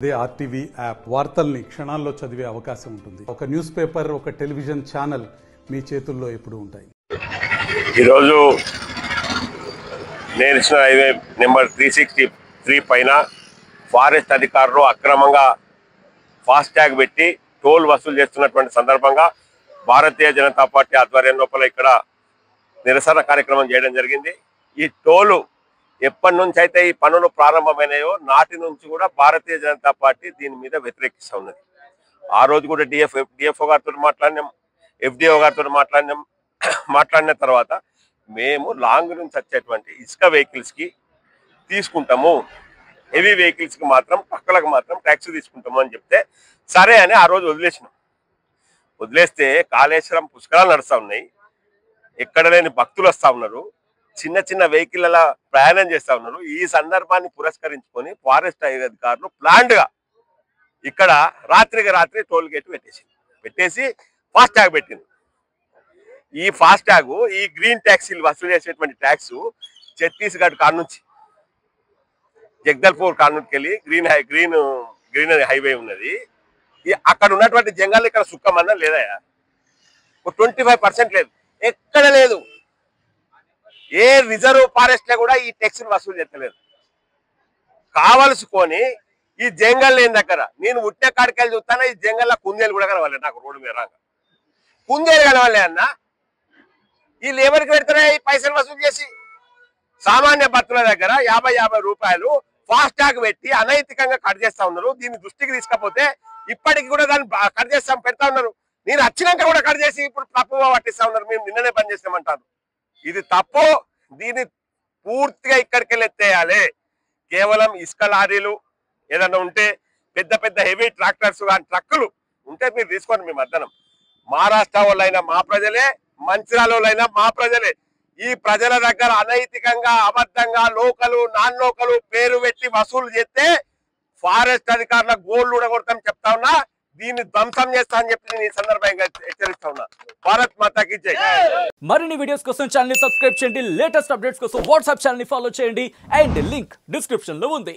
అదే RTV app వార్తల్ని క్షణాల్లో చదివే అవకాశం ఉంటుంది. ఒక న్యూస్ పేపర్, ఒక టెలివిజన్ ఛానల్ మీ చేతుల్లో ఎప్పుడూ ఉంటాయి. ఈరోజు నేషనల్ హైవే నెంబర్ 363 పైన ఫారెస్ట్ అధికారులు అక్రమంగా ఫాస్టాగ్ పెట్టి టోల్ వసూలు చేస్తున్నటువంటి సందర్భంగా భారతీయ జనతా పార్టీ ఆధ్వర్యం లోపల ఇక్కడ నిరసన కార్యక్రమం చేయడం జరిగింది. ఈ టోలు ఎప్పటి నుంచి అయితే ఈ పనులు ప్రారంభమైనాయో నాటి నుంచి కూడా భారతీయ జనతా పార్టీ దీని మీద వ్యతిరేకిస్తూ ఉన్నది. ఆ రోజు కూడా డిఎఫ్ఓ గారితో మాట్లాడినాం, ఎఫ్డిఓ గారితో మాట్లాడిన తర్వాత మేము లాంగ్ నుంచి వచ్చేటువంటి ఇసుక వెహికల్స్కి తీసుకుంటాము, హెవీ వెహికల్స్కి మాత్రం ట్రక్కులకు మాత్రం ట్యాక్స్ తీసుకుంటాము అని చెప్తే సరే అని ఆ రోజు వదిలేసినాం. వదిలేస్తే కాళేశ్వరం పుష్కరాలు నడుస్తూ ఉన్నాయి, ఎక్కడ లేని భక్తులు వస్తూ ఉన్నారు, చిన్న చిన్న వెహికల్ ప్రయాణం చేస్తూ ఉన్నారు. ఈ సందర్భాన్ని పురస్కరించుకొని ఫారెస్ట్ అధికారులు ప్లాంట్గా ఇక్కడ రాత్రికి రాత్రి టోల్ గేట్ పెట్టేసి ఫాస్టాగ్ పెట్టింది. ఈ ఫాస్టాగ్ ఈ గ్రీన్ ట్యాక్సీలు వసూలు చేసేటువంటి ట్యాక్స్ ఛత్తీస్గఢ్ కాడ నుంచి జగదల్పూర్ కాడ నుంచి వెళ్ళి గ్రీన్ హైవే ఉన్నది. అక్కడ ఉన్నటువంటి జంగల్ ఇక్కడ సుక్కమన్నా లేదా, 25% లేదు, ఎక్కడ లేదు. ఏ రిజర్వ్ ఫారెస్ట్ లో కూడా ఈ ట్యాక్స్ వసూలు చేస్తలేదు. కావలసుకొని ఈ జంగల్ లేని దగ్గర నేను ఉట్టే కాడికెళ్ళి చూస్తాను, ఈ జంగల్లో కుందేలు కూడా కనవాలి. నాకు రోడ్డు మీద రాగా కుందేలు కనవాలి అన్న. వీళ్ళు ఎవరికి పెడతారా ఈ పైసలు వసూలు చేసి? సామాన్య భక్తుల దగ్గర 50 రూపాయలు ఫాస్టాగ్ పెట్టి అనైతికంగా కట్ చేస్తా ఉన్నారు. దీన్ని దృష్టికి తీసుకపోతే ఇప్పటికి కూడా దాన్ని కట్ చేస్తాం పెడతా ఉన్నారు. నేను వచ్చినాక కూడా కట్ చేసి ఇప్పుడు తప్పుగా పట్టిస్తా ఉన్నారు. మేము నిన్ననే పని చేస్తామంటారు. ఇది తప్పు. దీన్ని పూర్తిగా ఇక్కడికి వెళ్ళి ఎత్తేయాలి. కేవలం ఇసుక లారీలు ఏదన్నా ఉంటే, పెద్ద పెద్ద హెవీ ట్రాక్టర్స్ కానీ ట్రక్కులు ఉంటే మీరు తీసుకోండి. మేము అర్థం, మహారాష్ట్ర వాళ్ళైనా మా ప్రజలే, మంచిర్యాల వాళ్ళైనా మా ప్రజలే. ఈ ప్రజల దగ్గర అనైతికంగా అబద్ధంగా లోకలు నాన్ లోకలు పేరు పెట్టి వసూలు చేస్తే ఫారెస్ట్ అధికారుల గోల్డ్ ఊడగొడతాం చెప్తా ఉన్నా. దీన్ని ధ్వంసం చేస్తా అని చెప్పి నేను ఈ సందర్భంగా హెచ్చరిస్తా ఉన్నా. భారత్ మాతాకి జై. మరిన్ని వీడియోస్ కోసం ఛానల్ ని సబ్స్క్రైబ్ చేయండి, లేటెస్ట్ అప్డేట్స్ కోసం వాట్సాప్ ఛానల్ ని ఫాలో చేయండి, అండ్ లింక్ డిస్క్రిప్షన్ లో ఉంది.